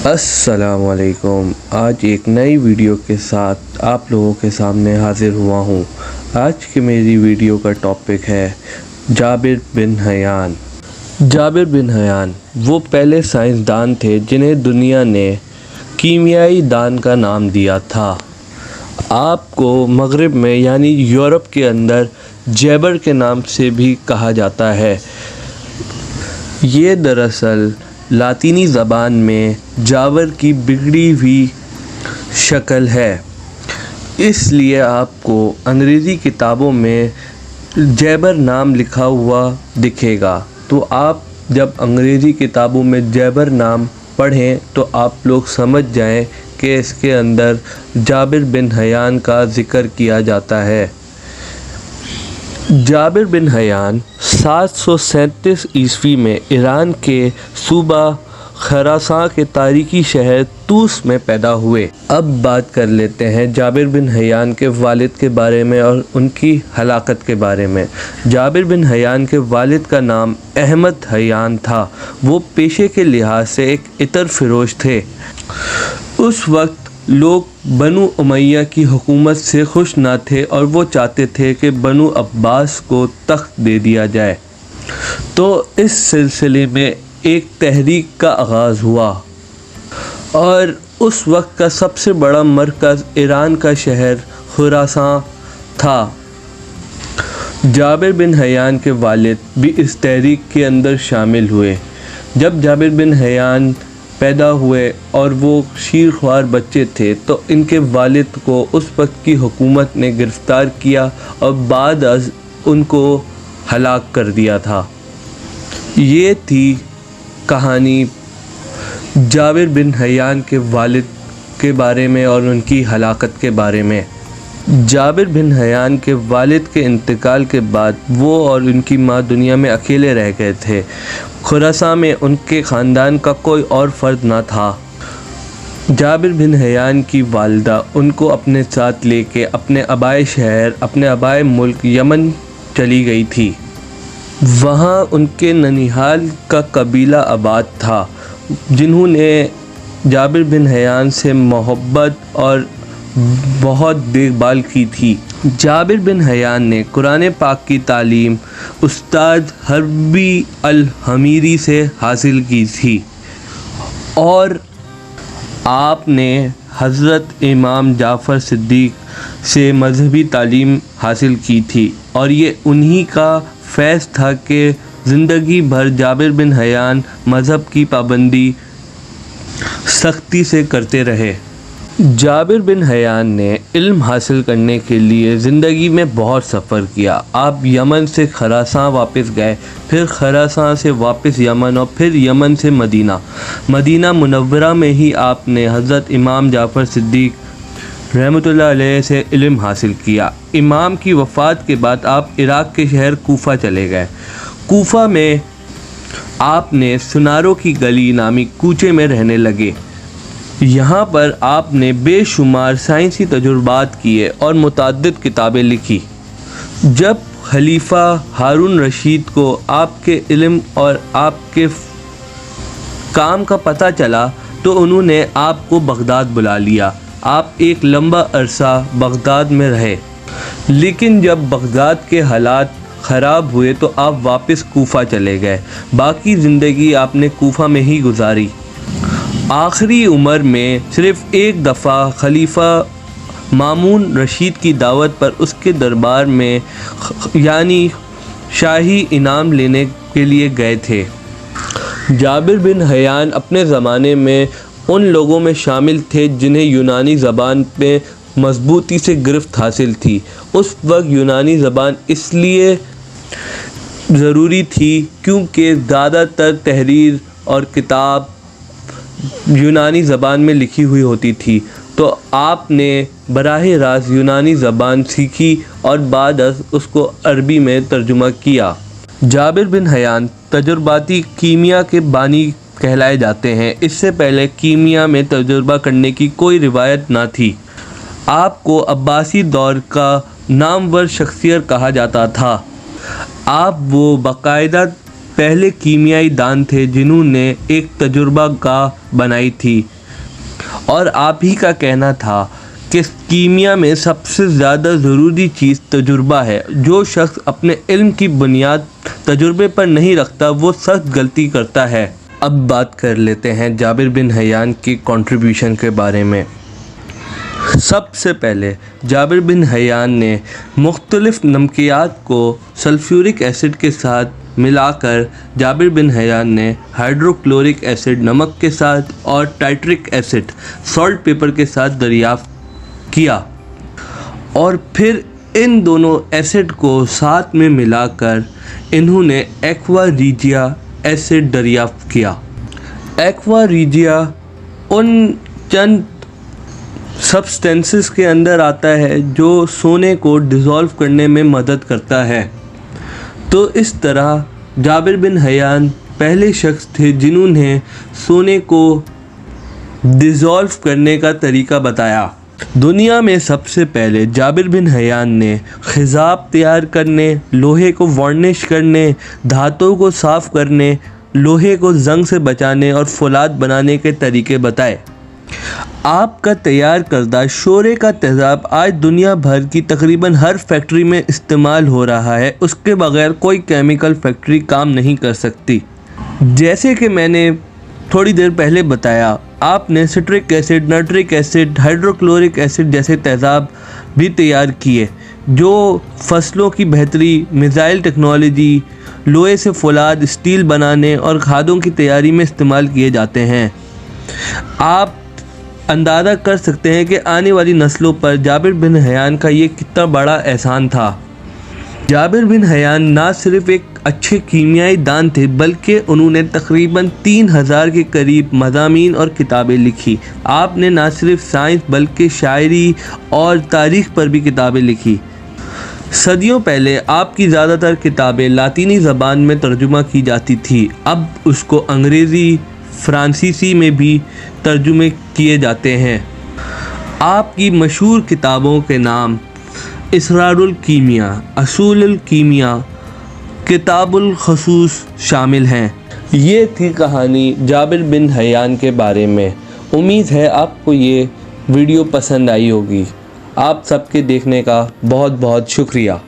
अस्सलामुअलैकुम। आज एक नई वीडियो के साथ आप लोगों के सामने हाज़िर हुआ हूँ। आज की मेरी वीडियो का टॉपिक है Jabir bin Hayyan. Jabir bin Hayyan वो पहले साइंसदान थे जिन्हें दुनिया ने कीमियाई दान का नाम दिया था। आपको मगरिब में यानी यूरोप के अंदर जैबर के नाम से भी कहा जाता है। ये दरअसल लातीनी ज़बान में जाबर की बिगड़ी हुई शक्ल है, इसलिए आपको अंग्रेज़ी किताबों में जैबर नाम लिखा हुआ दिखेगा। तो आप जब अंग्रेज़ी किताबों में जैबर नाम पढ़ें तो आप लोग समझ जाएं कि इसके अंदर जाबिर बिन हयान का ज़िक्र किया जाता है। जाबिर बिन हयान 737 ईस्वी में ईरान के सूबा खरासान के तारीखी शहर तूस में पैदा हुए। अब बात कर लेते हैं जाबिर बिन हयान के वालिद के बारे में और उनकी हलाकत के बारे में। जाबिर बिन हयान के वालिद का नाम अहमद हयान था। वो पेशे के लिहाज से एक इतर फ़िरोश थे। उस वक्त लोग बनु उमैया की हुकूमत से खुश न थे और वो चाहते थे कि बनु अब्बास को तख्त दे दिया जाए। तो इस सिलसिले में एक तहरीक का आगाज़ हुआ और उस वक्त का सबसे बड़ा मरकज़ ईरान का शहर खुरासान था। जाबिर बिन हयान के वालिद भी इस तहरीक के अंदर शामिल हुए। जब जाबिर बिन हयान पैदा हुए और वो शीरख्वार बच्चे थे तो इनके वालिद को उस वक्त की हुकूमत ने गिरफ़्तार किया और बाद अज़ उनको हलाक कर दिया था। ये थी कहानी जाबिर बिन हयान के वालिद के बारे में और उनकी हलाकत के बारे में। जाबिर बिन हयान के वालिद के इंतकाल के बाद वो और उनकी माँ दुनिया में अकेले रह गए थे। खुरासान में उनके ख़ानदान का कोई और फ़र्द ना था। जाबिर बिन हयान की वालिदा उनको अपने साथ लेके अपने आबाई शहर, अपने आबाई मुल्क यमन चली गई थी। वहाँ उनके ननिहाल का कबीला आबाद था जिन्होंने जाबिर बिन हयान से मोहब्बत और बहुत देखभाल की थी। जाबिर बिन हयान ने कुरान पाक की तालीम उस्ताद हरबी अल हमीरी से हासिल की थी और आपने हज़रत इमाम जाफ़र सिद्दीक़ से मजहबी तालीम हासिल की थी और ये उन्हीं का फैज़ था कि ज़िंदगी भर जाबिर बिन हयान मज़हब की पाबंदी सख्ती से करते रहे। जाबिर बिन हयान ने इल्म हासिल करने के लिए ज़िंदगी में बहुत सफ़र किया। आप यमन से खरासान वापस गए, फिर खरासान से वापस यमन और फिर यमन से मदीना मुनव्वरा में ही आपने हज़रत इमाम जाफ़र सिद्दीक़ रहमतुल्लाह अलैह से इल्म हासिल किया। इमाम की वफ़ात के बाद आप इराक़ के शहर कूफ़ा चले गए। कूफ़ा में आपने सुनारों की गली नामी कूचे में रहने लगे। यहाँ पर आपने बेशुमार साइंसी तजुर्बात किए और मुतअद्दिद किताबें लिखी। जब खलीफा हारून रशीद को आपके इल्म और आपके काम का पता चला तो उन्होंने आपको बगदाद बुला लिया। आप एक लंबा अरसा बगदाद में रहे, लेकिन जब बगदाद के हालात ख़राब हुए तो आप वापस कूफ़ा चले गए। बाकी ज़िंदगी आपने कूफ़ा में ही गुजारी। आखिरी उम्र में सिर्फ़ एक दफ़ा खलीफा मामून रशीद की दावत पर उसके दरबार में यानी शाही इनाम लेने के लिए गए थे। जाबिर बिन हयान अपने ज़माने में उन लोगों में शामिल थे जिन्हें यूनानी ज़बान में मजबूती से गिरफ्त हासिल थी। उस वक्त यूनानी ज़बान इसलिए ज़रूरी थी क्योंकि ज़्यादातर तहरीर और किताब यूनानी ज़बान में लिखी हुई होती थी। तो आपने बराह रास्त यूनानी ज़बान सीखी और बाद उसको अरबी में तर्जुमा किया। जाबिर बिन हयान तजुर्बाती कीमिया के बानी कहलाए जाते हैं। इससे पहले कीमिया में तजुर्बा करने की कोई रिवायत ना थी। आपको अब्बासी दौर का नामवर शख्सियत कहा जाता था। आप वो बाकायदा पहले कीमियाई दान थे जिन्होंने एक तजुर्बागाह बनाई थी, और आप ही का कहना था कि कीमिया में सबसे ज़्यादा ज़रूरी चीज़ तजुर्बा है। जो शख्स अपने इल्म की बुनियाद तजुर्बे पर नहीं रखता वो सख्त गलती करता है। अब बात कर लेते हैं जाबिर बिन हयान की कंट्रीब्यूशन के बारे में। सबसे पहले जाबिर बिन हयान ने मुख्तलिफ़ नमकियात को सल्फ्यूरिक एसिड के साथ मिलाकर जाबिर बिन हयान ने हाइड्रोक्लोरिक एसिड नमक के साथ और टाइट्रिक एसिड सॉल्ट पेपर के साथ दरियाफ़्त किया, और फिर इन दोनों एसिड को साथ में मिलाकर इन्होंने एक्वा रीजिया एसिड दरियाफ़्त किया। एक्वा रीजिया उन चंद सब्सटेंसेस के अंदर आता है जो सोने को डिज़ोल्व करने में मदद करता है। तो इस तरह जाबिर बिन हयान पहले शख्स थे जिन्होंने सोने को डिज़ोल्व करने का तरीका बताया। दुनिया में सबसे पहले जाबिर बिन हयान ने खिज़ाब तैयार करने, लोहे को वार्निश करने, धातुओं को साफ़ करने, लोहे को जंग से बचाने और फौलाद बनाने के तरीके बताए। आपका तैयार करदा शोरे का तेज़ाब आज दुनिया भर की तकरीबन हर फैक्ट्री में इस्तेमाल हो रहा है। उसके बगैर कोई केमिकल फैक्ट्री काम नहीं कर सकती। जैसे कि मैंने थोड़ी देर पहले बताया, आपने citric acid, nitric acid, hydrochloric acid जैसे तेज़ाब भी तैयार किए जो फसलों की बेहतरी, मिसाइल टेक्नोलॉजी, लोहे से फौलाद, स्टील बनाने और खादों की तैयारी में इस्तेमाल किए जाते हैं। आप अंदाज़ा कर सकते हैं कि आने वाली नस्लों पर जाबिर बिन हयान का ये कितना बड़ा एहसान था। जाबिर बिन हयान ना सिर्फ एक अच्छे कीमियाई दान थे बल्कि उन्होंने तकरीबन 3000 के करीब मज़ामीन और किताबें लिखी। आपने ना सिर्फ साइंस बल्कि शायरी और तारीख़ पर भी किताबें लिखी। सदियों पहले आपकी ज़्यादातर किताबें लातीनी ज़बान में तर्जुमा की जाती थी, अब उसको अंग्रेज़ी, फ़्रांसीसी में भी तर्जुमे किए जाते हैं। आपकी मशहूर किताबों के नाम इसरारुल कीमिया, असूलुल कीमिया, किताबुल खसूस शामिल हैं। ये थी कहानी जाबिर बिन हयान के बारे में। उम्मीद है आपको ये वीडियो पसंद आई होगी। आप सबके देखने का बहुत बहुत शुक्रिया।